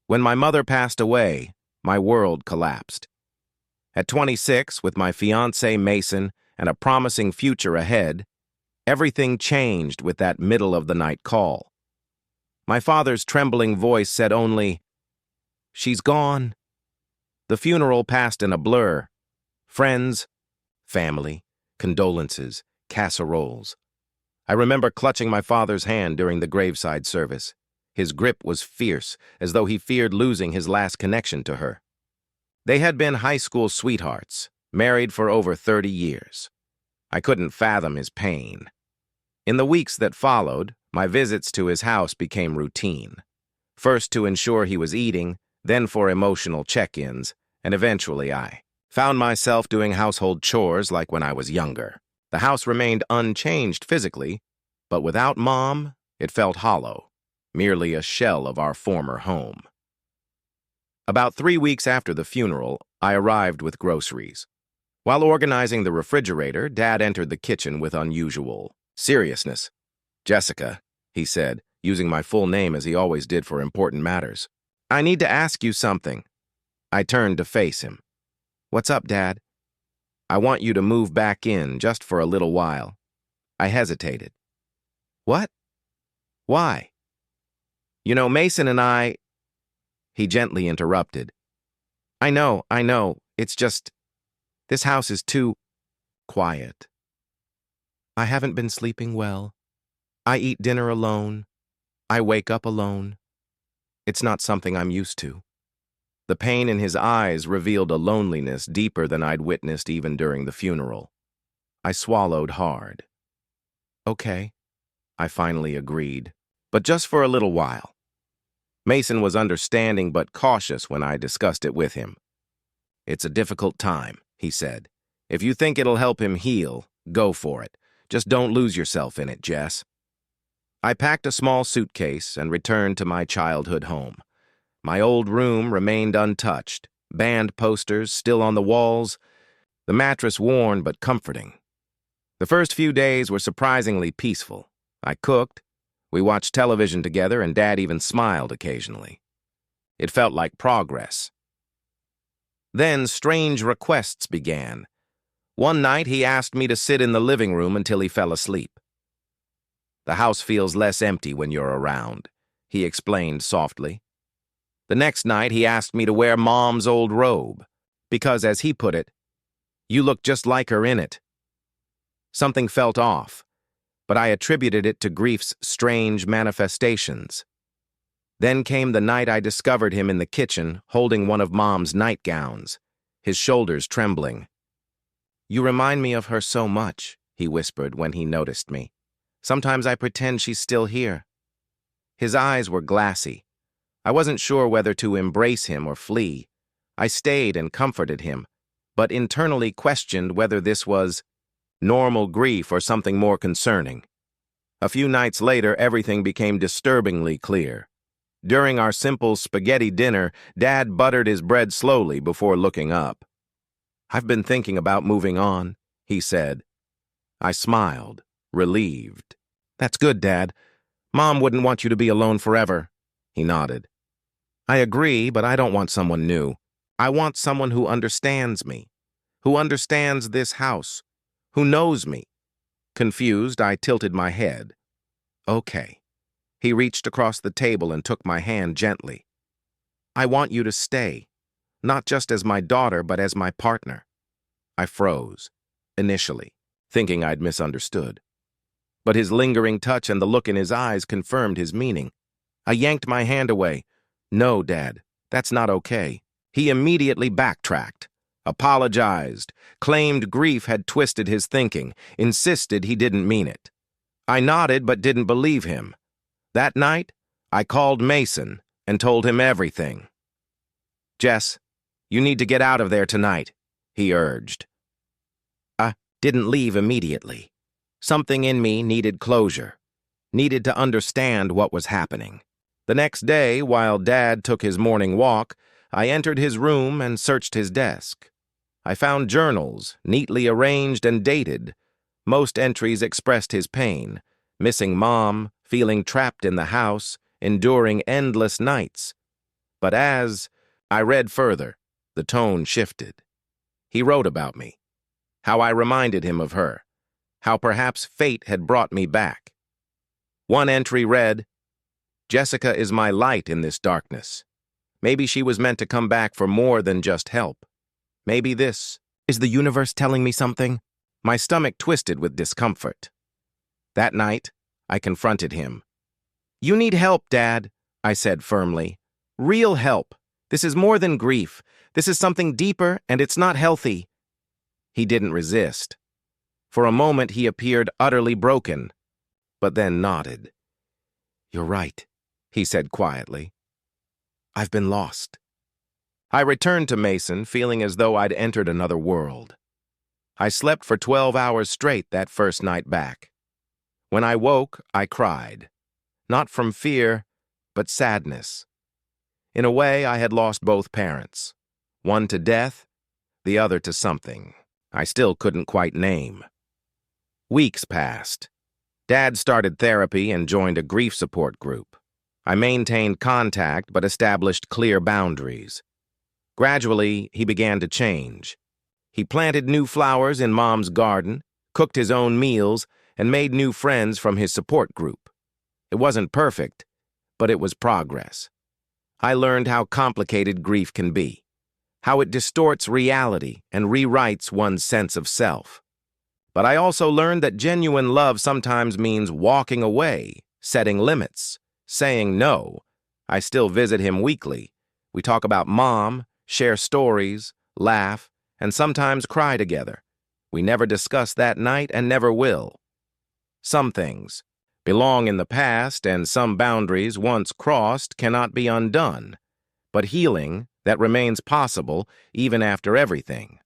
When my mother passed away, my world collapsed. At 26, with my fiancé Mason and a promising future ahead, everything changed with that middle-of-the-night call. My father's trembling voice said only, "She's gone." The funeral passed in a blur. Friends, family, condolences, casseroles. I remember clutching my father's hand during the graveside service. His grip was fierce, as though he feared losing his last connection to her. They had been high school sweethearts, married for over 30 years. I couldn't fathom his pain. In the weeks that followed, my visits to his house became routine. First to ensure he was eating, then for emotional check-ins, and eventually I found myself doing household chores like when I was younger. The house remained unchanged physically, but without Mom, it felt hollow, merely a shell of our former home. About 3 weeks after the funeral, I arrived with groceries. While organizing the refrigerator, Dad entered the kitchen with unusual seriousness. "Jessica," he said, using my full name as he always did for important matters. "I need to ask you something." I turned to face him. "What's up, Dad?" "I want you to move back in just for a little while." I hesitated. "What? Why?" "You know, Mason and I—" He gently interrupted. I know. It's just, this house is too quiet. I haven't been sleeping well. I eat dinner alone. I wake up alone. It's not something I'm used to." The pain in his eyes revealed a loneliness deeper than I'd witnessed even during the funeral. I swallowed hard. "Okay," I finally agreed, "but just for a little while." Mason was understanding but cautious when I discussed it with him. "It's a difficult time," he said. "If you think it'll help him heal, go for it. Just don't lose yourself in it, Jess." I packed a small suitcase and returned to my childhood home. My old room remained untouched, band posters still on the walls, the mattress worn but comforting. The first few days were surprisingly peaceful. I cooked, we watched television together, and Dad even smiled occasionally. It felt like progress. Then strange requests began. One night he asked me to sit in the living room until he fell asleep. "The house feels less empty when you're around," he explained softly. The next night he asked me to wear Mom's old robe, because, as he put it, "You look just like her in it." Something felt off, but I attributed it to grief's strange manifestations. Then came the night I discovered him in the kitchen holding one of Mom's nightgowns, his shoulders trembling. "You remind me of her so much," he whispered when he noticed me. "Sometimes I pretend she's still here." His eyes were glassy. I wasn't sure whether to embrace him or flee. I stayed and comforted him, but internally questioned whether this was normal grief or something more concerning. A few nights later, everything became disturbingly clear. During our simple spaghetti dinner, Dad buttered his bread slowly before looking up. "I've been thinking about moving on," he said. I smiled, relieved. "That's good, Dad. Mom wouldn't want you to be alone forever." He nodded. "I agree, but I don't want someone new. I want someone who understands me, who understands this house, who knows me." Confused, I tilted my head. "Okay." He reached across the table and took my hand gently. "I want you to stay, not just as my daughter, but as my partner." I froze, initially, thinking I'd misunderstood. But his lingering touch and the look in his eyes confirmed his meaning. I yanked my hand away. "No, Dad, that's not okay." He immediately backtracked, apologized, claimed grief had twisted his thinking, insisted he didn't mean it. I nodded but didn't believe him. That night, I called Mason and told him everything. "Jess, you need to get out of there tonight," he urged. I didn't leave immediately. Something in me needed closure, needed to understand what was happening. The next day, while Dad took his morning walk, I entered his room and searched his desk. I found journals, neatly arranged and dated. Most entries expressed his pain, missing Mom, feeling trapped in the house, enduring endless nights. But as I read further, the tone shifted. He wrote about me, how I reminded him of her, how perhaps fate had brought me back. One entry read, "Jessica is my light in this darkness. Maybe she was meant to come back for more than just help. Maybe this is the universe telling me something." My stomach twisted with discomfort. That night, I confronted him. "You need help, Dad," I said firmly. "Real help. This is more than grief. This is something deeper, and it's not healthy." He didn't resist. For a moment, he appeared utterly broken, but then nodded. "You're right," he said quietly. "I've been lost." I returned to Mason, feeling as though I'd entered another world. I slept for 12 hours straight that first night back. When I woke, I cried. Not from fear, but sadness. In a way, I had lost both parents. One to death, the other to something I still couldn't quite name. Weeks passed. Dad started therapy and joined a grief support group. I maintained contact but established clear boundaries. Gradually, he began to change. He planted new flowers in Mom's garden, cooked his own meals, and made new friends from his support group. It wasn't perfect, but it was progress. I learned how complicated grief can be, how it distorts reality and rewrites one's sense of self. But I also learned that genuine love sometimes means walking away, setting limits, saying no. I still visit him weekly. We talk about Mom, share stories, laugh, and sometimes cry together. We never discuss that night and never will. Some things belong in the past, and some boundaries once crossed cannot be undone. But healing, that remains possible even after everything.